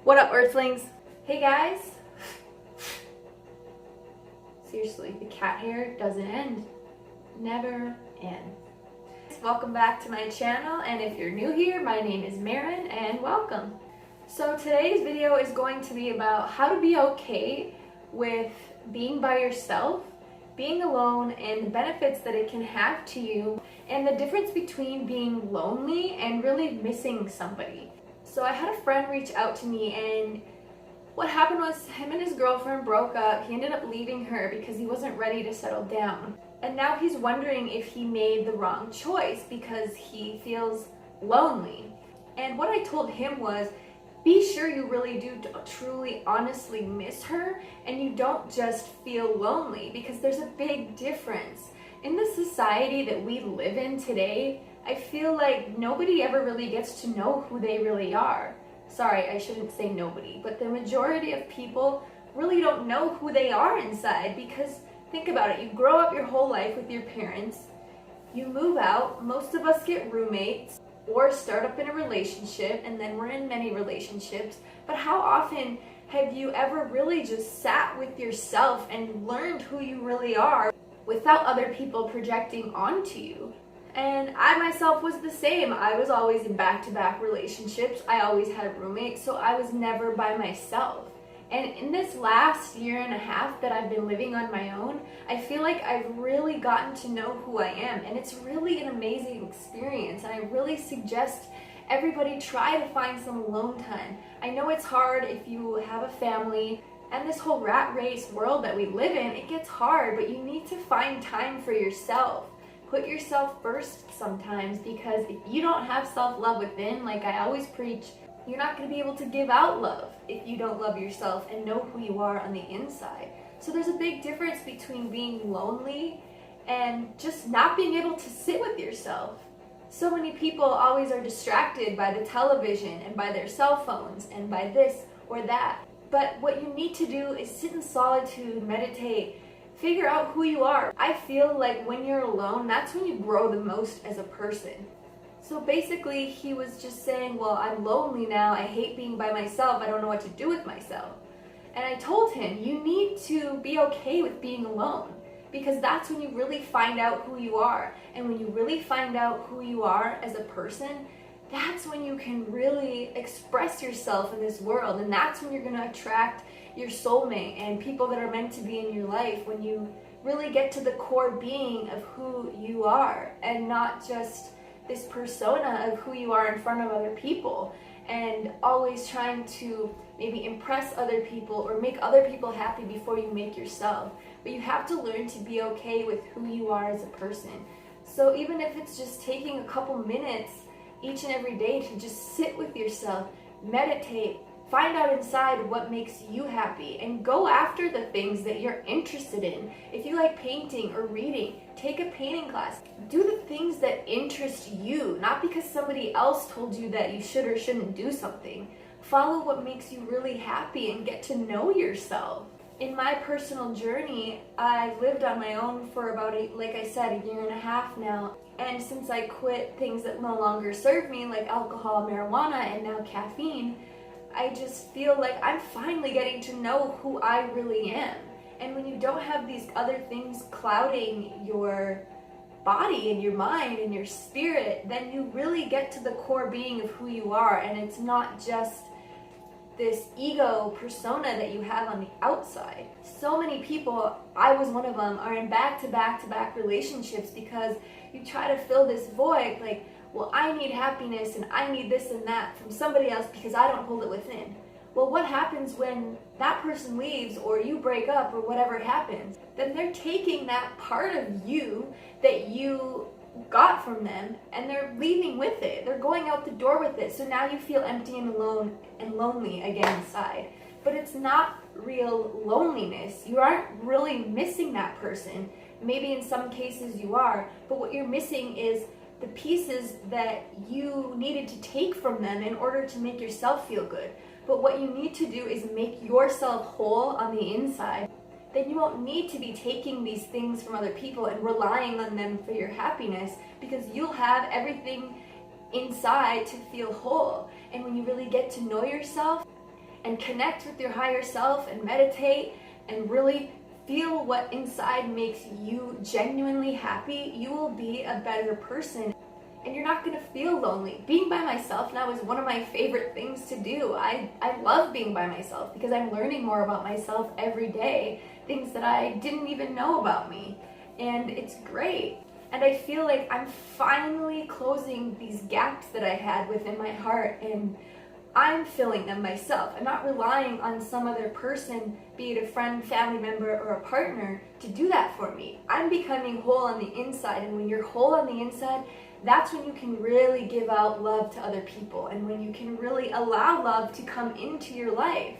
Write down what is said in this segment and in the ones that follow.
What up, earthlings? Hey guys. Seriously, the cat hair doesn't end. Never end. Welcome back to my channel, and if you're new here, my name is Marin, and welcome. So today's video is going to be about how to be okay with being by yourself, being alone, and the benefits that it can have to you, and the difference between being lonely and really missing somebody. So I had a friend reach out to me, and what happened was him and his girlfriend broke up. He ended up leaving her because he wasn't ready to settle down. And now he's wondering if he made the wrong choice because he feels lonely. And what I told him was, be sure you really do truly, honestly miss her, and you don't just feel lonely, because there's a big difference. In the society that we live in today, I feel like nobody ever really gets to know who they really are. Sorry, I shouldn't say nobody, but the majority of people really don't know who they are inside, because think about it, you grow up your whole life with your parents, you move out, most of us get roommates, or start up in a relationship, and then we're in many relationships, but how often have you ever really just sat with yourself and learned who you really are without other people projecting onto you? And I myself was the same. I was always in back-to-back relationships. I always had roommates, so I was never by myself. And in this last year and a half that I've been living on my own, I feel like I've really gotten to know who I am, and it's really an amazing experience, and I really suggest everybody try to find some alone time. I know it's hard if you have a family, and this whole rat race world that we live in, it gets hard, but you need to find time for yourself. Put yourself first sometimes, because if you don't have self-love within, like I always preach, you're not going to be able to give out love if you don't love yourself and know who you are on the inside. So there's a big difference between being lonely and just not being able to sit with yourself. So many people always are distracted by the television and by their cell phones and by this or that. But what you need to do is sit in solitude, meditate, figure out who you are. I feel like when you're alone, that's when you grow the most as a person. So basically, he was just saying, well, I'm lonely now, I hate being by myself, I don't know what to do with myself. And I told him, you need to be okay with being alone, because that's when you really find out who you are. And when you really find out who you are as a person, that's when you can really express yourself in this world. And that's when you're going to attract your soulmate and people that are meant to be in your life, when you really get to the core being of who you are, and not just this persona of who you are in front of other people, and always trying to maybe impress other people or make other people happy before you make yourself. But you have to learn to be okay with who you are as a person. So even if it's just taking a couple minutes each and every day to just sit with yourself, meditate, find out inside what makes you happy, and go after the things that you're interested in. If you like painting or reading, take a painting class. Do the things that interest you, not because somebody else told you that you should or shouldn't do something. Follow what makes you really happy and get to know yourself. In my personal journey, I've lived on my own for about, like I said, a year and a half now. And since I quit things that no longer serve me, like alcohol, marijuana, and now caffeine, I just feel like I'm finally getting to know who I really am. And when you don't have these other things clouding your body and your mind and your spirit, then you really get to the core being of who you are, and it's not just this ego persona that you have on the outside. So many people, I was one of them, are in back-to-back relationships because you try to fill this void, like, well, I need happiness and I need this and that from somebody else because I don't hold it within. Well, what happens when that person leaves, or you break up, or whatever happens? Then they're taking that part of you that you got from them, and they're leaving with it. They're going out the door with it. So now you feel empty and alone and lonely again inside. But it's not real loneliness. You aren't really missing that person. Maybe in some cases you are, but what you're missing is the pieces that you needed to take from them in order to make yourself feel good. But what you need to do is make yourself whole on the inside. Then you won't need to be taking these things from other people and relying on them for your happiness, because you'll have everything inside to feel whole. And when you really get to know yourself, and connect with your higher self and meditate and really feel what inside makes you genuinely happy, you will be a better person. And you're not gonna feel lonely. Being by myself now is one of my favorite things to do. I love being by myself because I'm learning more about myself every day, things that I didn't even know about me. And it's great. And I feel like I'm finally closing these gaps that I had within my heart, and I'm filling them myself. I'm not relying on some other person, be it a friend, family member, or a partner, to do that for me. I'm becoming whole on the inside, and when you're whole on the inside, that's when you can really give out love to other people, and when you can really allow love to come into your life.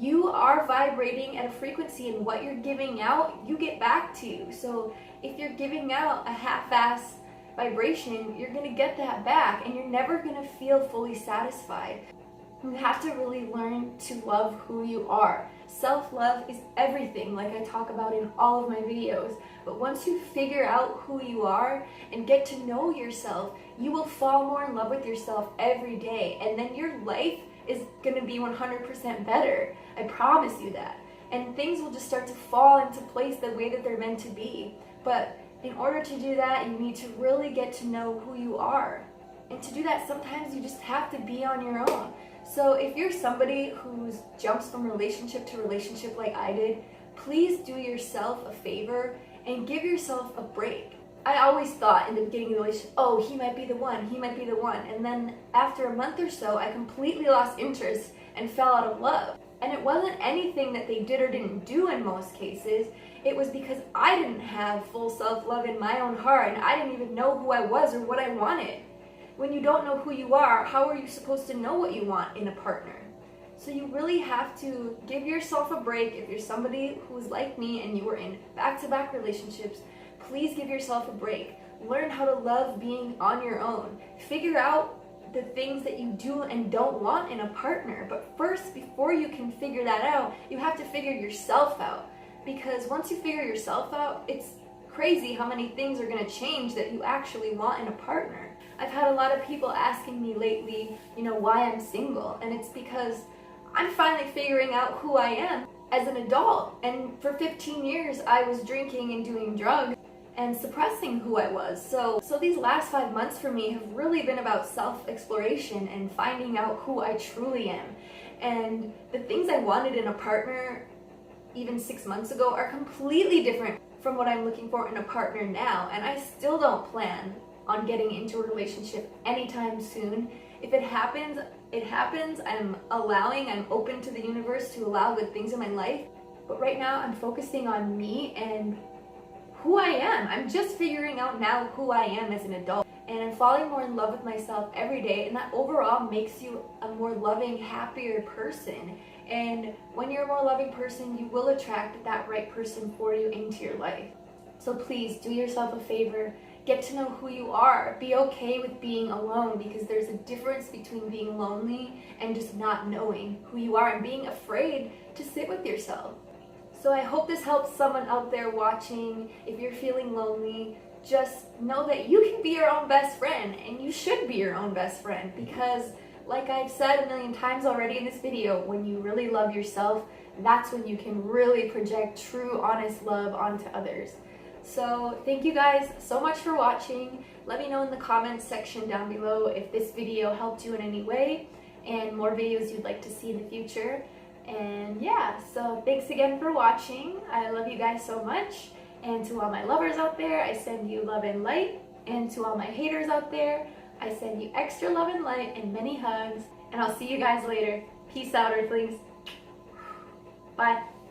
You are vibrating at a frequency, and what you're giving out, you get back to you. So if you're giving out a half-ass vibration, you're going to get that back, and you're never going to feel fully satisfied. You have to really learn to love who you are. Self-love is everything, like I talk about in all of my videos. But once you figure out who you are and get to know yourself, you will fall more in love with yourself every day, and then your life is going to be 100% better. I promise you that. And things will just start to fall into place the way that they're meant to be. But in order to do that, you need to really get to know who you are. And to do that, sometimes you just have to be on your own. So if you're somebody who jumps from relationship to relationship like I did, please do yourself a favor and give yourself a break. I always thought in the beginning of the relationship, oh, he might be the one, he might be the one. And then after a month or so, I completely lost interest and fell out of love. And it wasn't anything that they did or didn't do in most cases. It was because I didn't have full self-love in my own heart, and I didn't even know who I was or what I wanted. When you don't know who you are, how are you supposed to know what you want in a partner? So you really have to give yourself a break. If you're somebody who's like me and you were in back-to-back relationships, please give yourself a break. Learn how to love being on your own. Figure out the things that you do and don't want in a partner. But first, before you can figure that out, you have to figure yourself out. Because once you figure yourself out, it's crazy how many things are going to change that you actually want in a partner. I've had a lot of people asking me lately, why I'm single. And it's because I'm finally figuring out who I am as an adult. And for 15 years, I was drinking and doing drugs and suppressing who I was. So these last 5 months for me have really been about self-exploration and finding out who I truly am. And the things I wanted in a partner even 6 months ago are completely different from what I'm looking for in a partner now. And I still don't plan on getting into a relationship anytime soon. If it happens, it happens. I'm open to the universe to allow good things in my life. But right now I'm focusing on me and who I am. I'm just figuring out now who I am as an adult. And I'm falling more in love with myself every day, and that overall makes you a more loving, happier person. And when you're a more loving person, you will attract that right person for you into your life. So please do yourself a favor. Get to know who you are. Be okay with being alone, because there's a difference between being lonely and just not knowing who you are and being afraid to sit with yourself. So I hope this helps someone out there watching. If you're feeling lonely, just know that you can be your own best friend, and you should be your own best friend, because like I've said a million times already in this video, when you really love yourself, that's when you can really project true, honest love onto others. So thank you guys so much for watching. Let me know in the comments section down below if this video helped you in any way and more videos you'd like to see in the future. And yeah, so thanks again for watching. I love you guys so much. And to all my lovers out there, I send you love and light. And to all my haters out there, I send you extra love and light and many hugs. And I'll see you guys later. Peace out, Earthlings. Bye.